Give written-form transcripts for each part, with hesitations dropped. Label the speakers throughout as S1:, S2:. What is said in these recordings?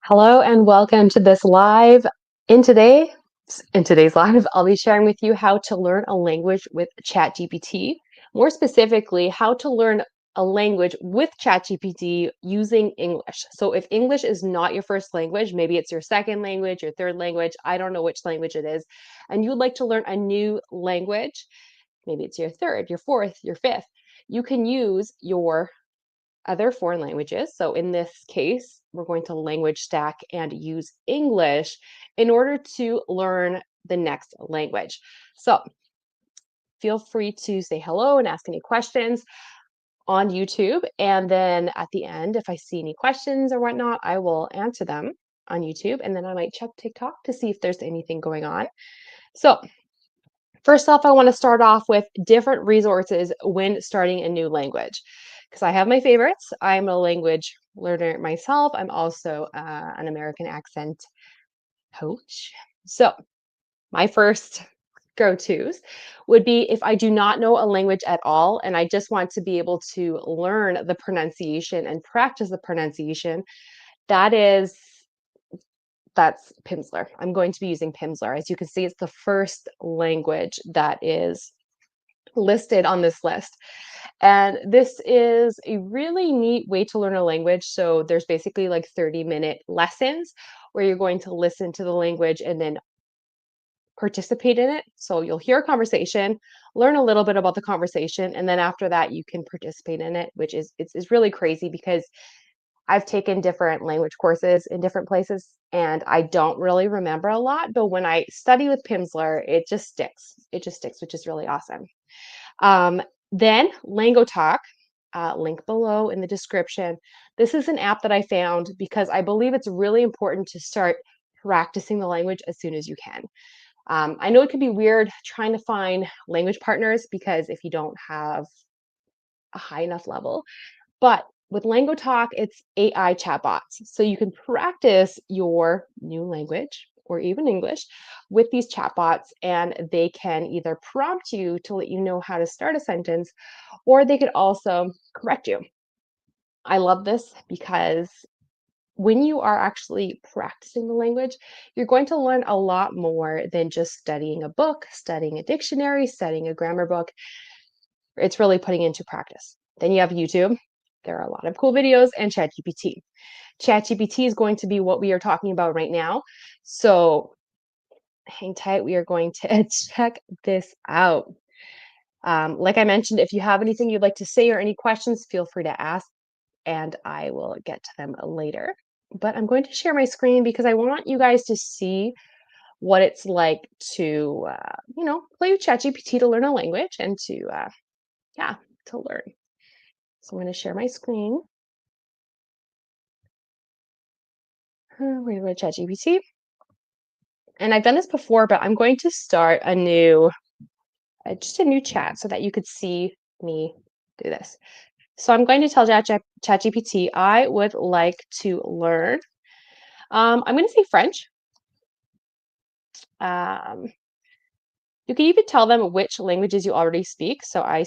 S1: Hello and welcome to this live. In today, in today's live, I'll be sharing with you how to learn a language with ChatGPT. More specifically, how to learn a language with ChatGPT using English. So if English is not your first language, maybe it's your second language, your third language, I don't know which language it is, and you'd like to learn a new language, maybe it's your third, your fourth, your fifth, you can use your other foreign languages. So in this case, we're going to language stack and use English in order to learn the next language. So feel free to say hello and ask any questions on YouTube. And then at the end, if I see any questions or whatnot, I will answer them on YouTube. And then I might check TikTok to see if there's anything going on. So first off, I want to start off with different resources when starting a new language because I have my favorites. I'm a language learner myself. I'm also an American accent coach. So, my first go tos would be if I do not know a language at all and I just want to be able to learn the pronunciation and practice the pronunciation. That is that's Pimsleur. I'm going to be using Pimsleur. As you can see, it's the first language that is listed on this list. And this is a really neat way to learn a language. So there's basically like 30-minute lessons where you're going to listen to the language and then participate in it. So you'll hear a conversation, learn a little bit about the conversation, and then after that you can participate in it, which is it's really crazy because I've taken different language courses in different places and I don't really remember a lot, but when I study with Pimsleur, it just sticks. It just sticks, which is really awesome. Um, then langotalk, link below in the description. This is an app that I found because I believe it's really important to start practicing the language as soon as you can. I know it can be weird trying to find language partners because if you don't have a high enough level, but with langotalk, it's AI chatbots. So you can practice your new language or even English with these chatbots, and they can either prompt you to let you know how to start a sentence, or they could also correct you. I love this because when you are actually practicing the language, you're going to learn a lot more than just studying a book, studying a dictionary, studying a grammar book. It's really putting it into practice. Then you have YouTube. There are a lot of cool videos and ChatGPT. ChatGPT is going to be what we are talking about right now. So hang tight. We are going to check this out. Like I mentioned, if you have anything you'd like to say or any questions, feel free to ask and I will get to them later. But I'm going to share my screen because I want you guys to see what it's like to, play with ChatGPT to learn a language and yeah, to learn. So I'm going to share my screen. We're going to ChatGPT. And I've done this before, but I'm going to start just a new chat so that you could see me do this. So I'm going to tell ChatGPT I would like to learn. I'm going to say French. Um, you can even tell them which languages you already speak. So I'm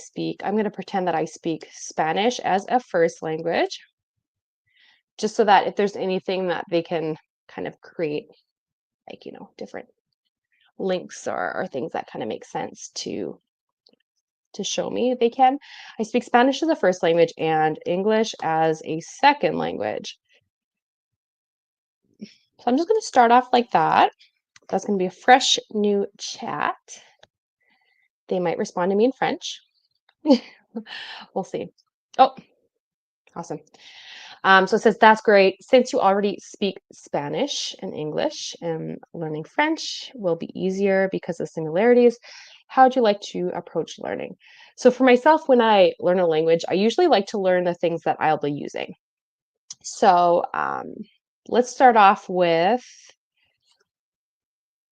S1: going to pretend that I speak Spanish as a first language, just so that if there's anything that they can kind of create, like, different links or things that kind of make sense to show me they can. I speak Spanish as a first language and English as a second language. So I'm just going to start off like that. That's going to be a fresh new chat. They might respond to me in French. We'll see. Oh, awesome. So it says, that's great. Since you already speak Spanish and English, and learning French will be easier because of similarities. How would you like to approach learning? So for myself, when I learn a language, I usually like to learn the things that I'll be using. So let's start off with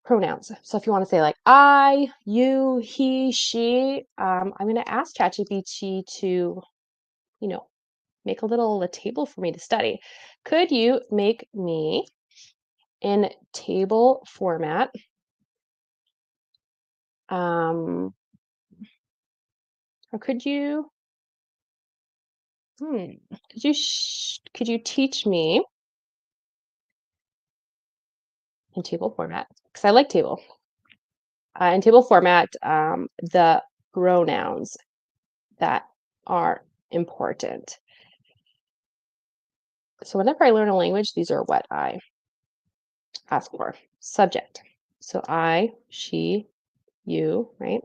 S1: pronouns. So if you want to say like I, you, he, she, I'm going to ask ChatGPT to, you know, make a table for me to study. Could you make me in table format? Or could you teach me in table format because I like table. In table format, the pronouns that are important. So whenever I learn a language, these are what I ask for. Subject. So I, she, you, right?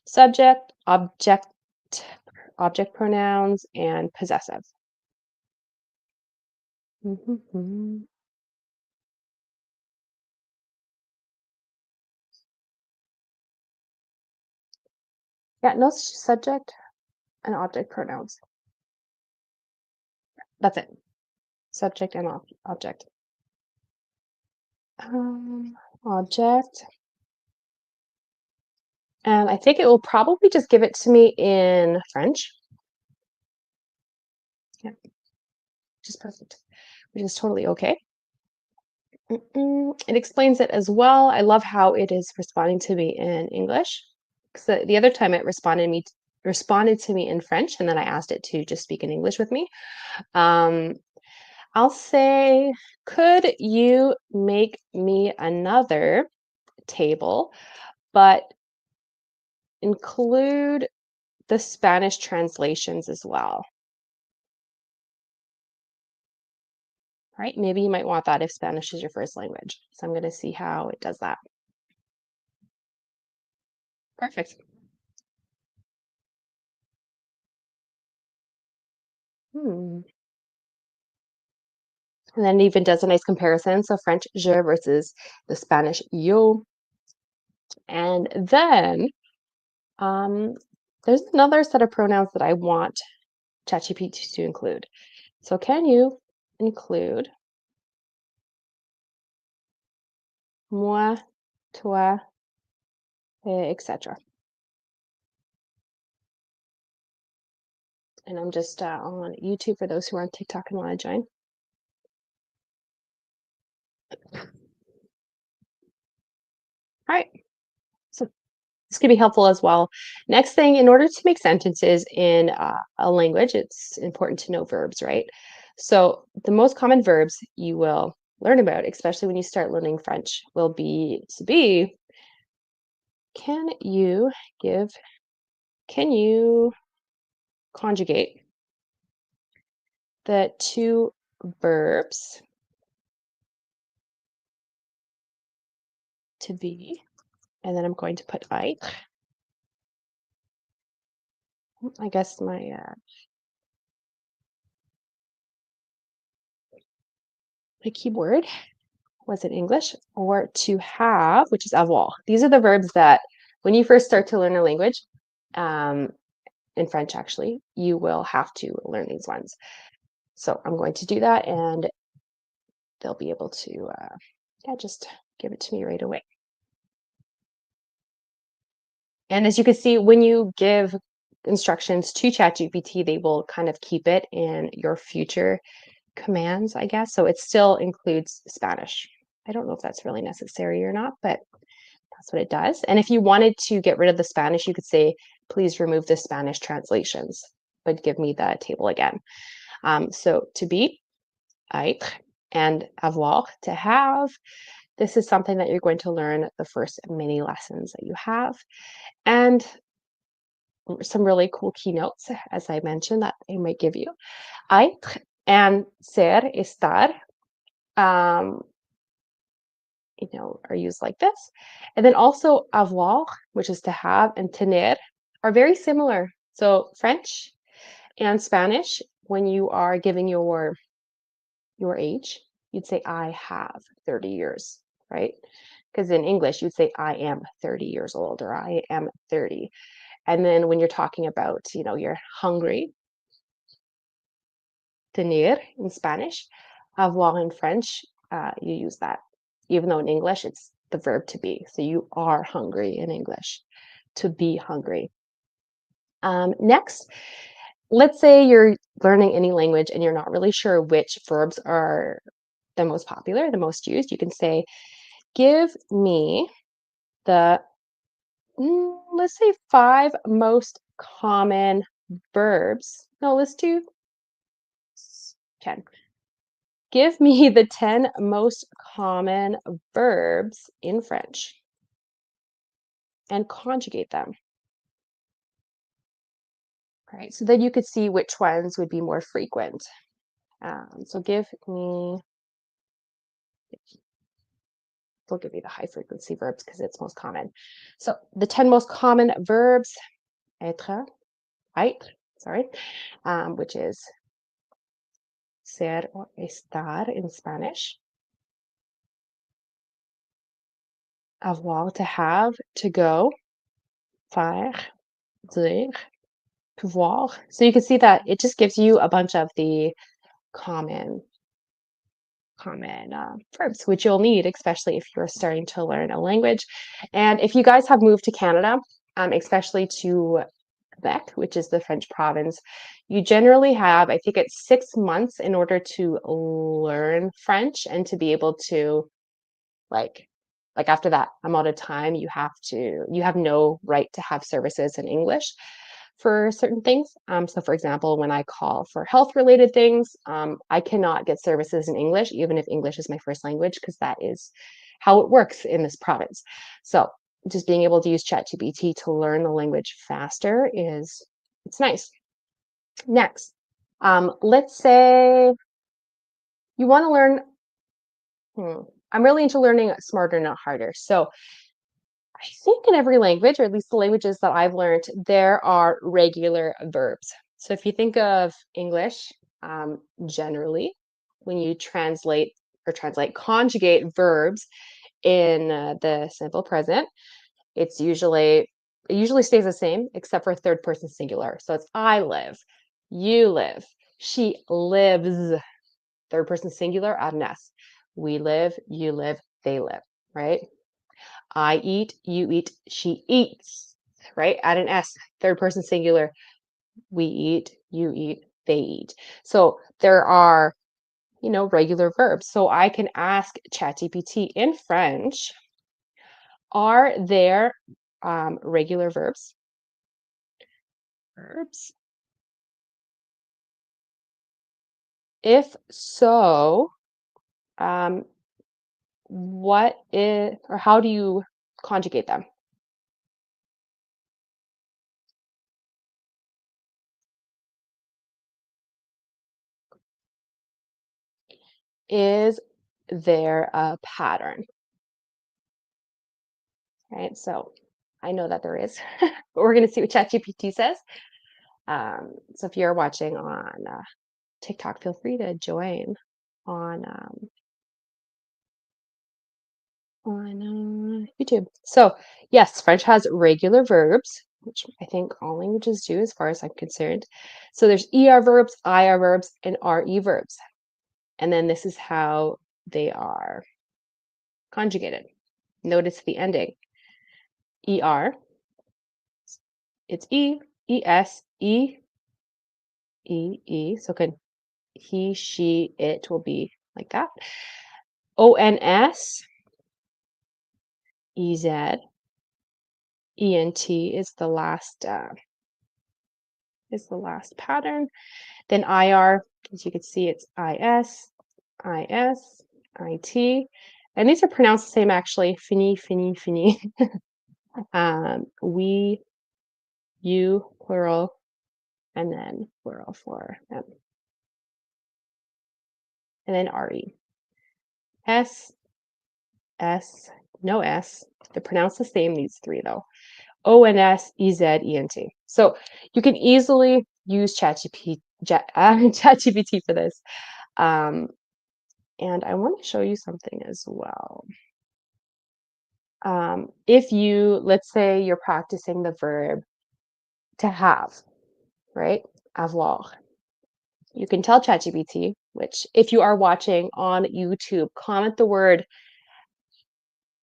S1: Subject, object pronouns, and possessive. Mhm. Yeah, no subject and object pronouns. That's it. Subject and object. Object. And I think it will probably just give it to me in French. Yeah, which is perfect, which is totally okay. It explains it as well. I love how it is responding to me in English. Because the other time it responded to me in French, and then I asked it to just speak in English with me. Um, I'll say, could you make me another table, but include the Spanish translations as well? Right? Maybe you might want that if Spanish is your first language. So I'm going to see how it does that. Perfect. Hmm. And then it even does a nice comparison. So French je versus the Spanish yo. And then um, there's another set of pronouns that I want ChatGPT to include. So can you include moi, toi, etc. And I'm just on YouTube for those who are on TikTok and want to join. All right. So this could be helpful as well. Next thing, in order to make sentences in a language, it's important to know verbs, right? So the most common verbs you will learn about, especially when you start learning French, will be to be, can you give, can you conjugate the two verbs to be, and then I'm going to put I guess my keyboard was in English, or to have, which is avoir. These are the verbs that when you first start to learn a language, um, in French actually, you will have to learn these ones. So I'm going to do that and they'll be able to, yeah, just give it to me right away. And as you can see, when you give instructions to ChatGPT, they will kind of keep it in your future commands, I guess. So it still includes Spanish. I don't know if that's really necessary or not, but that's what it does. And if you wanted to get rid of the Spanish, you could say, please remove the Spanish translations, but give me the table again. So to be, être, and avoir, to have. This is something that you're going to learn the first mini lessons that you have. And some really cool keynotes, as I mentioned, that I might give you. Être and ser, estar, um, are used like this. And then also avoir, which is to have, and tener are very similar. So French and Spanish, when you are giving your age, you'd say I have 30 years, right? Because in English, you'd say I am 30 years old or I am 30. And then when you're talking about, you're hungry, tener in Spanish, avoir in French, you use that. Even though in English, it's the verb to be. So you are hungry in English, to be hungry. Next, let's say you're learning any language and you're not really sure which verbs are the most popular, the most used. You can say, give me the, let's say 5 most common verbs. No, let's do 10. Give me the 10 most common verbs in French and conjugate them. All right, so then you could see which ones would be more frequent. So they'll give me the high frequency verbs because it's most common. So the 10 most common verbs, être, sorry, which is ser or estar in Spanish, avoir, to have, to go, faire, dire, pouvoir. So you can see that it just gives you a bunch of the common verbs, which you'll need, especially if you're starting to learn a language. And if you guys have moved to Canada, especially to Quebec, which is the French province, you generally have, I think it's 6 months in order to learn French and to be able to like after that amount of time, you have no right to have services in English for certain things. So for example, when I call for health related things, I cannot get services in English, even if English is my first language, because that is how it works in this province. So just being able to use ChatGPT to learn the language faster it's nice. Next, let's say you want to learn, I'm really into learning smarter, not harder. So I think in every language, or at least the languages that I've learned, there are regular verbs. So if you think of English, generally, when you conjugate verbs in the simple present, it usually stays the same except for third person singular. So it's I live, you live, she lives, third person singular, add an S. We live, you live, they live, right? I eat, you eat, she eats, right? Add an S, third person singular. We eat, you eat, they eat. So there are, regular verbs. So I can ask ChatGPT in French, are there regular verbs? Verbs. If so, how do you conjugate them? Is there a pattern? Right, so I know that there is, but we're going to see what ChatGPT says. So if you're watching on TikTok, feel free to join on YouTube. So yes, French has regular verbs, which I think all languages do, as far as I'm concerned. So there's ER verbs, IR verbs, and RE verbs, and then this is how they are conjugated. Notice the ending. ER, it's E, ES, E. So can he, she, it will be like that. ONS, EZ, ENT is the last pattern. Then IR, as you can see, it's IS, IT, and these are pronounced the same actually. Fini, fini, fini. We, you, plural, and then plural for them. And then RE. S, no S. They're pronounced the same, these three though. ONS, EZ, ENT. So you can easily use ChatGPT for this. And I want to show you something as well. If let's say you're practicing the verb to have, right? Avoir. You can tell ChatGPT, which if you are watching on YouTube, comment the word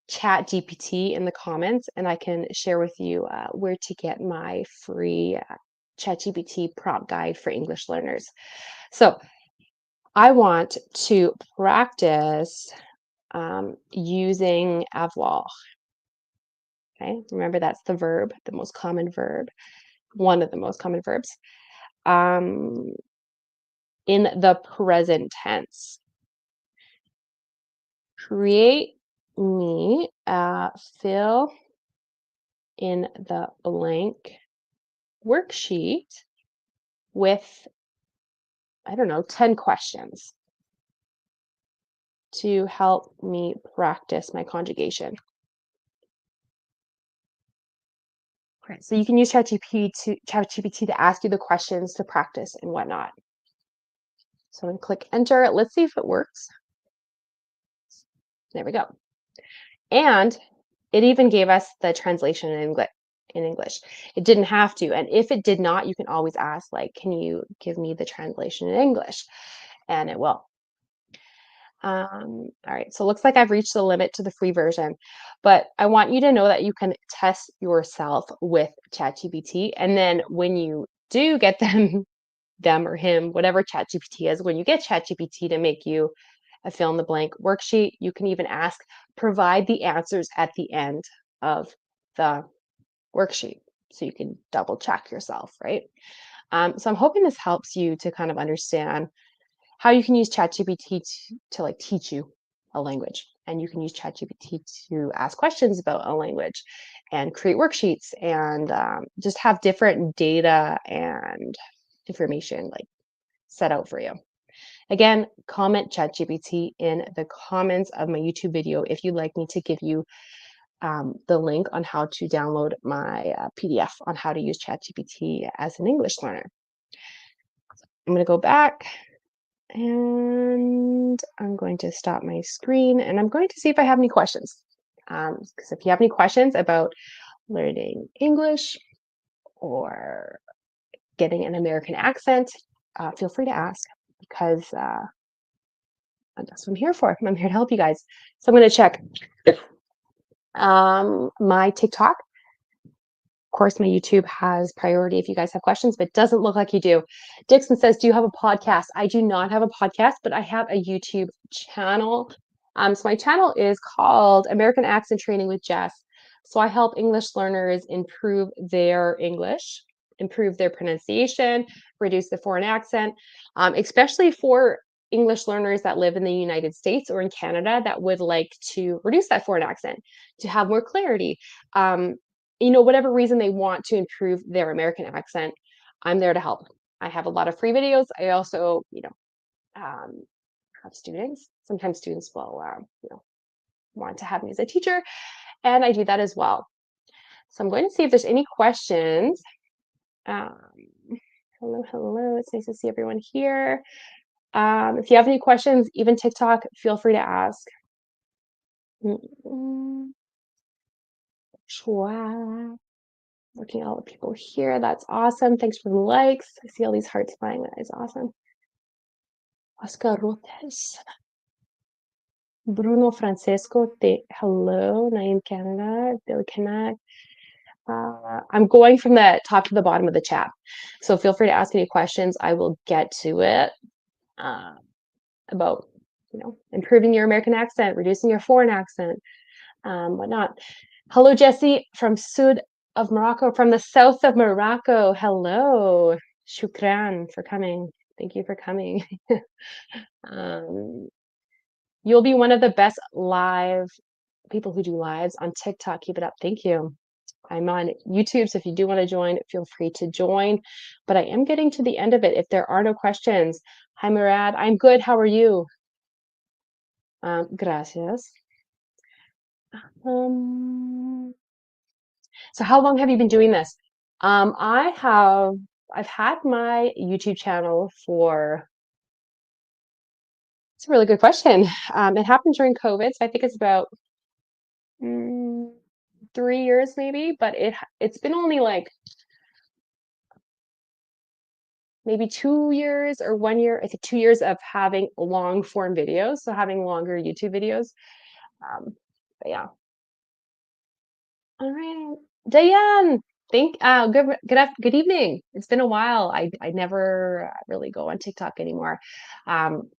S1: ChatGPT in the comments, and I can share with you where to get my free ChatGPT prompt guide for English learners. So I want to practice using avoir. Okay, remember that's the verb, the most common verb, one of the most common verbs. In the present tense. Create me a fill in the blank worksheet with, I don't know, 10 questions to help me practice my conjugation. Right. So you can use ChatGPT to ask you the questions to practice and whatnot. So I'm going to click enter. Let's see if it works. There we go. And it even gave us the translation in English. It didn't have to. And if it did not, you can always ask, like, can you give me the translation in English? And it will. All right, so it looks like I've reached the limit to the free version, but I want you to know that you can test yourself with ChatGPT. And then when you do get them or him, whatever ChatGPT is, when you get ChatGPT to make you a fill in the blank worksheet, you can even ask, provide the answers at the end of the worksheet. So you can double check yourself, right? So I'm hoping this helps you to kind of understand how you can use ChatGPT to like teach you a language. And you can use ChatGPT to ask questions about a language and create worksheets and just have different data and information like set out for you. Again, comment ChatGPT in the comments of my YouTube video if you'd like me to give you the link on how to download my PDF on how to use ChatGPT as an English learner. I'm going to go back and I'm going to stop my screen and I'm going to see if I have any questions. Because if you have any questions about learning English or getting an American accent, feel free to ask because that's what I'm here for. I'm here to help you guys. So I'm going to check my TikTok. Of course, my YouTube has priority if you guys have questions, but it doesn't look like you do. Dixon says, do you have a podcast? I do not have a podcast, but I have a YouTube channel. So my channel is called American Accent Training with Jess. So I help English learners improve their English, improve their pronunciation, reduce the foreign accent, especially for English learners that live in the United States or in Canada that would like to reduce that foreign accent, to have more clarity. Whatever reason they want to improve their American accent, I'm there to help. I have a lot of free videos. I also, have students. Sometimes students will, want to have me as a teacher, and I do that as well. So I'm going to see if there's any questions. Hello. It's nice to see everyone here. If you have any questions, even TikTok, feel free to ask. Sure. Looking at all the people here. That's awesome. Thanks for the likes. I see all these hearts flying. That is awesome. Oscar Rotes. Bruno Francesco. Hello. Naim Canada. Billy Connect. I'm going from the top to the bottom of the chat. So feel free to ask any questions. I will get to it about, improving your American accent, reducing your foreign accent, whatnot. Hello, Jesse from Sud of Morocco, from the south of Morocco. Hello. Shukran for coming. Thank you for coming. You'll be one of the best live people who do lives on TikTok. Keep it up. Thank you. I'm on YouTube, so if you do want to join, feel free to join. But I am getting to the end of it. If there are no questions, hi, Murad. I'm good. How are you? Gracias. So how long have you been doing this? I've had my YouTube channel for, it's a really good question. It happened during COVID, so I think it's about 3 years maybe, but it's been only like maybe 2 years or 1 year, I think 2 years of having long form videos, so having longer YouTube videos. But yeah. All right, Diane. Good evening. It's been a while. I never really go on TikTok anymore. I'm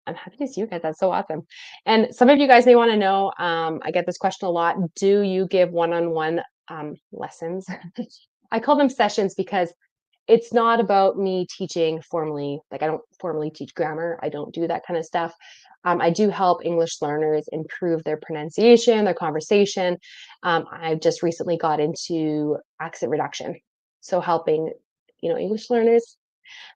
S1: happy to see you guys. That's so awesome. And some of you guys may want to know, I get this question a lot. Do you give one-on-one lessons? I call them sessions because it's not about me teaching formally, like, I don't formally teach grammar, I don't do that kind of stuff. I do help English learners improve their pronunciation, their conversation. I've just recently got into accent reduction, so helping, English learners,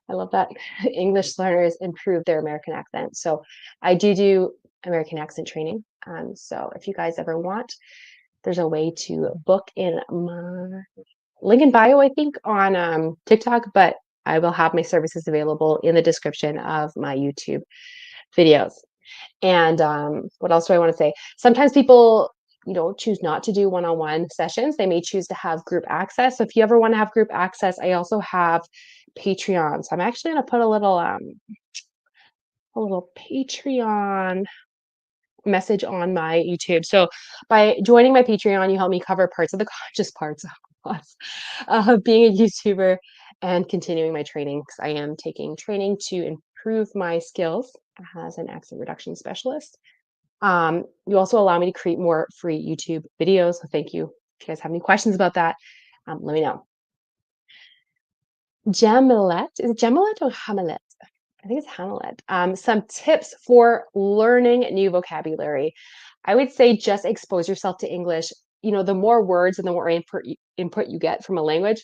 S1: I love that, English learners improve their American accent. So I do American accent training. So if you guys ever want, there's a way to book in my link in bio, I think, on TikTok, but I will have my services available in the description of my YouTube videos. And what else do I want to say? Sometimes people, choose not to do one-on-one sessions. They may choose to have group access. So if you ever want to have group access, I also have Patreon. So I'm actually going to put a little Patreon message on my YouTube. So by joining my Patreon, you help me cover parts of the just parts of being a YouTuber and continuing my training, because I am taking training to improve my skills as an accent reduction specialist. You also allow me to create more free YouTube videos. So thank you. If you guys have any questions about that, let me know. Jamilet, is it Jamilet or Hamilet? I think it's Hamlet. Some tips for learning new vocabulary. I would say just expose yourself to English. The more words and the more input you get from a language,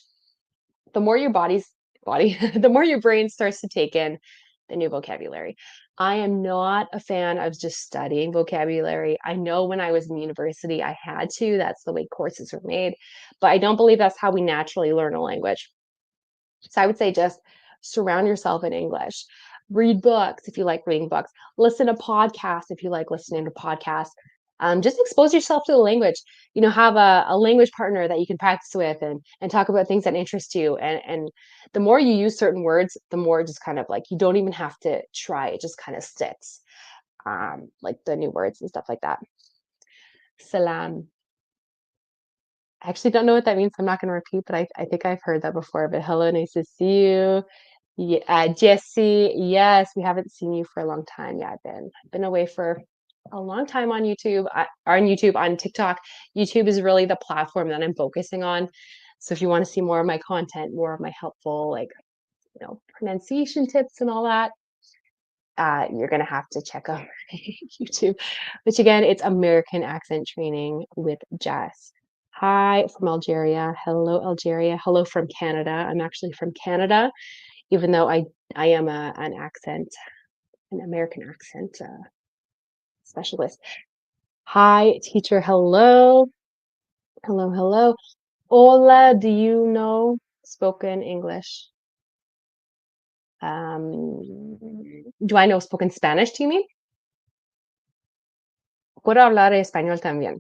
S1: the more your the more your brain starts to take in the new vocabulary. I am not a fan of just studying vocabulary. I know when I was in university, I had to. That's the way courses are made. But I don't believe that's how we naturally learn a language. So I would say just surround yourself in English. Read books if you like reading books. Listen to podcasts if you like listening to podcasts. Just expose yourself to the language. Have a language partner that you can practice with, and talk about things that interest you. And the more you use certain words, the more just kind of like you don't even have to try. It just kind of sticks. Like the new words and stuff like that. Salam. I actually don't know what that means. I'm not going to repeat, but I think I've heard that before. But hello, nice to see you. Yeah, Jesse, yes, we haven't seen you for a long time. Yeah, I've been away for a long time on YouTube, on TikTok. YouTube is really the platform that I'm focusing on. So if you want to see more of my content, more of my helpful, like, pronunciation tips and all that, you're gonna have to check out YouTube, which again, it's American Accent Training with Jess. Hi from Algeria. Hello, Algeria. Hello from Canada. I'm actually from Canada, even though I am an American accent specialist. Hi, teacher. Hello. Hello, hello. Hola, do you know spoken English? Do I know spoken Spanish, do you mean? Puedo hablar español también.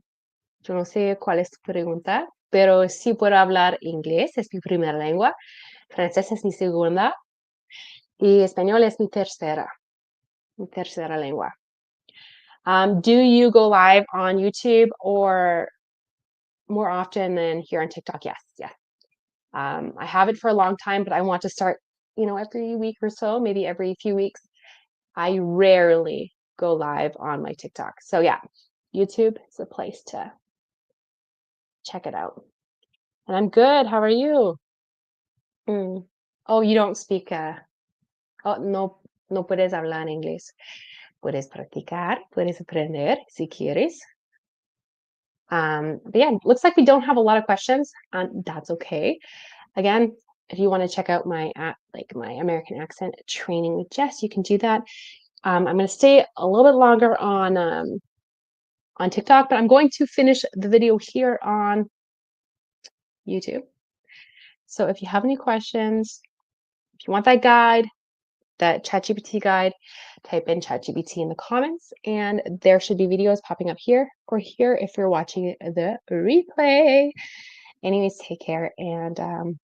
S1: Yo no sé cuál es tu pregunta, pero sí puedo hablar inglés, es mi primera lengua, francés es mi segunda y español es mi tercera lengua. Do you go live on YouTube or more often than here on TikTok? Yes, yes. I haven't for a long time, but I want to start, every week or so, maybe every few weeks. I rarely go live on my TikTok. So yeah, YouTube is a place to check it out. And I'm good. How are you? Mm. Oh, you don't speak, oh, no, no puedes hablar inglés. Puedes practicar, puedes aprender si quieres. But yeah, looks like we don't have a lot of questions, and that's okay. Again, if you want to check out my my American accent training with Jess, you can do that. I'm going to stay a little bit longer on TikTok, but I'm going to finish the video here on YouTube. So if you have any questions, if you want that guide, that ChatGPT guide, type in ChatGPT in the comments, and there should be videos popping up here or here if you're watching the replay. Anyways, take care, and